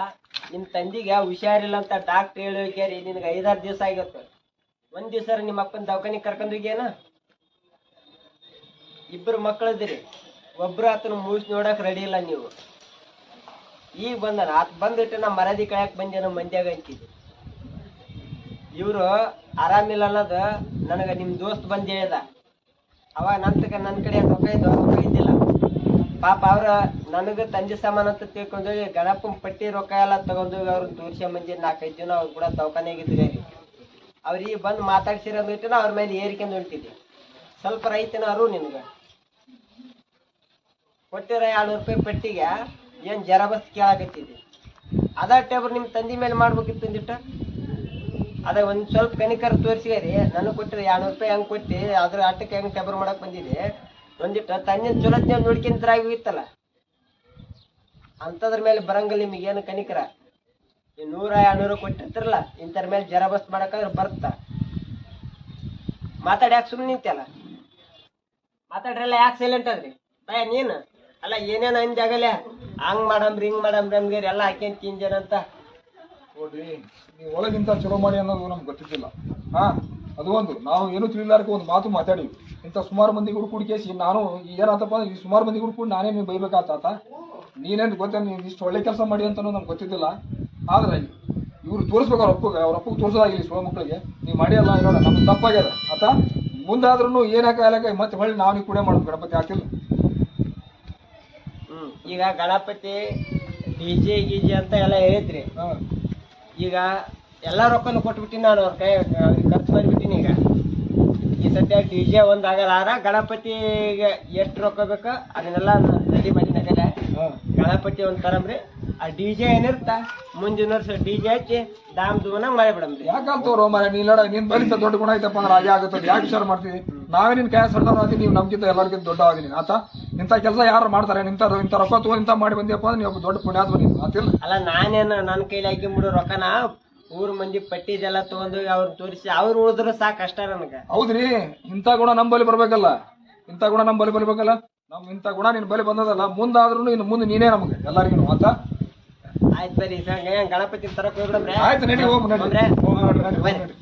[SPEAKER 2] ನಿಮ್ ತಂದಿಗೆ ಹುಷಾರಿಲ್ಲ ಅಂತ ಡಾಕ್ಟ್ರ್ ಹೇಳಿ ನಿನಗೆ 5-6 ದಿವಸ ಆಗಿತ್ತು. ಒಂದ್ ದಿವಸ ನಿಮ್ಮ ಅಪ್ಪನ ದವಾಖಾನಿಗೆ ಕರ್ಕೊಂಡು ಹೋಗ್ಯಾನ. 2 ಮಕ್ಕಳದಿರಿ, ಒಬ್ರು ಆತನ ಮೂಸ್ ನೋಡಕ್ ರೆಡಿ ಇಲ್ಲ ನೀವು. ಈಗ ಬಂದಾನ ಆತ ಬಂದಿಟ್ಟು ನಾ ಮರದಿ ಕಳ್ಯಾಕ್ ಬಂದೇನೋ ಮಂದ್ಯಾಗ ಅಂತಿದ್ದೆ. ಇವ್ರು ಆರಾಮಿಲ್ಲ ಅನ್ನೋದು ನನಗೆ ನಿಮ್ ದೋಸ್ತ್ ಬಂದ್ ಹೇಳ್ದ. ಅವಾಗ ನನ್ನ ಕಡೆ ರೊಕ್ಕ ಇದ್ದಿಲ್ಲ ಪಾಪ. ಅವ್ರ ನನಗೆ ತಂದೆ ಸಾಮಾನು ಅಂತ ತಿಳ್ಕೊಂಡೋಗಿ ಗಣಪನ ಪಟ್ಟಿ ರೊಕ್ಕ ಎಲ್ಲ ತಗೊಂಡೋಗಿ ಅವ್ರನ್ನ ತೋರ್ಸ್ಯ ಮಂದಿ 4-5 ದಿನ ಅವ್ರು ಕೂಡ ದವಾಖಾನೆಗಿದ್ರಿ. ಅವ್ರಿಗೆ ಬಂದು ಮಾತಾಡ್ಸಿರೋದಿಟ್ಟು ಅವ್ರ ಮೇಲೆ ಏರಿಕೆಂದು ಹೊಂಟಿದ್ದೆ. ಸ್ವಲ್ಪ ರೈತನ ಅರು ನಿನ್ಗೆ ಕೊಟ್ಟಿರೋ 200 ರೂಪಾಯಿ ಪಟ್ಟಿಗೆ ಏನ್ ಜರ ಬಸ್ ಕೇಳಾಕತ್ತಿದ್ದೆ. ಅದ ಟೇಬರ್ ನಿಮ್ ತಂದಿ ಮೇಲೆ ಮಾಡ್ಬೇಕಿತ್ತು ಅಂದಿಟ್ಟ. ಅದ ಒಂದ್ ಸ್ವಲ್ಪ ಕನಿಕರ ತೋರಿಸಿರಿ, ನನಗೆ ಕೊಟ್ಟಿರಿ 200 ರೂಪಾಯಿ ಹೆಂಗ್ ಕೊಟ್ಟಿ ಅದ್ರ ಆಟಕ್ಕೆ ಹೆಂಗ್ ಟೇಬರ್ ಮಾಡಕ್ ಬಂದಿದೆ. ಒಂದಿಟ್ಟ ತಂದಿನ ಚೊಲತ್ನ ನೋಡ್ಕೊಂಡ್ರಾಗಿತ್ತಲ್ಲ ಅಂತದ್ರ ಮೇಲೆ ಬರಂಗಿಲ್ಲ ನಿಮಗೇನು ಕನಿಕರ. 100-200 ಕೊಟ್ಟಿರ್ತಿರಲ್ಲ ಇಂಥರ ಮೇಲೆ ಜರ ಬಸ್ ಮಾಡಕ್ಕಾದ್ರೆ ಬರ್ತ. ಮಾತಾಡಿ ಯಾಕೆ ಸುಮ್ಮನೆ ನಿಂತಲ್ಲ? ಮಾತಾಡ್ರಲ್ಲ ಯಾಕೆ ಸೈಲೆಂಟ್ ಅದ್ರಿ ಭಯ ನೀನು? ಅಲ್ಲ ಏನೇನು ಅಂದಾಗಲ್ಲ ಹಂಗ್ ಮಾಡಮ್ರಿ ಹಿಂಗ್ ಮಾಡಮ್ರಿ ನಮ್ಗೆ ಎಲ್ಲ ಹಾಕ್ಯಂತ ತಿಂಜೇನಂತ
[SPEAKER 5] ನೋಡ್ರಿ. ನೀವು ಒಳಗಿಂತ ಚಲೋ ಮಾಡಿ ಅನ್ನೋದು ನಮ್ಗೆ ಗೊತ್ತಿದ್ದಿಲ್ಲ. ಅದು ಒಂದು ನಾವು ಏನು ತಿಳಿಲಾರಕ್ಕೆ ಒಂದು ಮಾತು ಮಾತಾಡಿವಿ. ಇಂಥ ಸುಮಾರು ಮಂದಿ ಹುಡುಕುಡಿ ಕೇಸಿ ನಾನು ಏನಾತಪ್ಪ ಈ ಸುಮಾರು ಮಂದಿ ಹುಡುಕುಡಿ ನಾನೇ ನೀವು ಬೈಬೇಕಾತ. ನೀನೇನು ಗೊತ್ತ ನೀನು ಇಷ್ಟು ಒಳ್ಳೆ ಕೆಲಸ ಮಾಡಿ ಅಂತ ನಮ್ಗೆ ಗೊತ್ತಿದ್ದಿಲ್ಲ. ಆದ್ರೆ ಇವ್ರು ತೋರಿಸ್ಬೇಕು ಅವ್ರ ಅಪ್ಪಗೆ ತೋರಿಸೋದಾಗಿಲ್ಲ ಸುಳ ಮಕ್ಕಳಿಗೆ. ನೀವು ಮಾಡಿ ಅಲ್ಲ ಇರೋಣ ನಮ್ಗೆ ತಪ್ಪಾಗ್ಯದ ಆತ. ಮುಂದಾದ್ರೂ ಏನಾಕ ಮತ್ತೆ ಹೊಳ್ಳಿ ನಾವು ನೀವು ಕೂಡ ಮಾಡೋದು ಗಣಪತಿ ಆಗ್ತಿಲ್ಲ.
[SPEAKER 2] ಈಗ ಗಣಪತಿ ಡಿಜೆ ಗೀಜೆ ಅಂತ ಎಲ್ಲ ಹೇಳಿದ್ರಿ. ಈಗ ಎಲ್ಲಾ ರೊಕ್ಕನು ಕೊಟ್ಬಿಟ್ಟಿನಿ ನಾನು ಅವ್ರ ಕೈ ಖರ್ಚು ಮಾಡಿಬಿಟ್ಟಿನಿ. ಈಗ ಈ ಸದ್ಯ ಡಿಜೆ ಒಂದ್ ಆಗಲ್ಲ, ಗಣಪತಿಗೆ ಎಷ್ಟು ರೊಕ್ಕ ಬೇಕೋ ಅದನ್ನೆಲ್ಲ ರೆಡಿ ಮಾಡಿನಾಗಲ್ಲ. ಗಣಪತಿ ಒಂದ್ ತರಮ್ರಿ, ಆ ಡಿಜೆ ಏನಿರ್ತ ಮುಂದಿನ ವರ್ಷ ಡಿಜೆ ಹಚ್ಚಿ ದಾಮ್ ದುಮನ ಮಾಡಿಬಿಡಮ್ರಿ.
[SPEAKER 5] ಯಾಕಂತವ್ರು ಮರ ನೀನ್ ನೋಡ ನೀನ್ ಬಲಿತ ದೊಡ್ಡ ಗುಣ ಐತಪ್ಪ ಅಂದ್ರೆ ಹಾಗೆ ಆಗುತ್ತದೆ. ಯಾಕೆ ವಿಚಾರ ಮಾಡ್ತೀವಿ ನಾವೇ ನಿನ್ ಕೈ ಸರ್ದವ್ ಆಗಿ ನೀವು ನಮ್ಗಿಂತ ಎಲ್ಲರಿಗಿಂತ ದೊಡ್ಡ ಆಗಿ ಆತ. ಇಂಥ ಕೆಲಸ ಯಾರು ಮಾಡ್ತಾರೆ? ಇಂಥ ರೊಕ್ಕ ತಗೋ ಇಂಥ ಮಾಡಿ ಬಂದಿಯಪ್ಪ ಅಂದ್ರೆ ನೀವು ದೊಡ್ಡ ಪುಣ್ಯಾತ್ಮ ನೀನು ಆತಿಲ್ಲ.
[SPEAKER 2] ಅಲ್ಲ ನಾನೇನು ನನ್ನ ಕೈಲಿ ಹಾಕಿಬಿಡು ರೊಕ್ಕನ ಊರ್ ಮಂದಿ ಪಟ್ಟಿದೆಲ್ಲ ತಗೊಂಡು ಅವ್ರ ತೋರಿಸಿ ಅವ್ರು ಉಳಿದ್ರು ಸಾಕು ಅಷ್ಟ ನನಗ.
[SPEAKER 5] ಹೌದ್ರಿ, ಇಂಥ ಗುಣ ನಮ್ ಬಲಿ ಬರ್ಬೇಕಲ್ಲ, ಇಂಥ ಗುಣ ನಮ್ ಬಲಿ ಬರ್ಬೇಕಲ್ಲ. ನಮ್ ಇಂಥ ಗುಣ ನಿನ್ ಬಲಿ ಬಂದದಲ್ಲ, ಮುಂದಾದ್ರೂ ಇನ್ನು ಮುಂದೆ ನೀನೇ ನಮ್ಗೆ ಎಲ್ಲರಿಗೂ ಅಂತ.
[SPEAKER 2] ಆಯ್ತು ಬರ್ರಿ ಗಣಪತಿ ತರಕ್ ಹೋಗ್ಬಿಡಮ್ರೆ.
[SPEAKER 5] ಆಯ್ತು ನಡಿ, ಹೋಗ್ ನಡಿ.
[SPEAKER 2] ಹೋಗ್ರೆ.
[SPEAKER 5] ಹೋಗ್ ನಡಿ, ನಡಿ, ನಡಿ.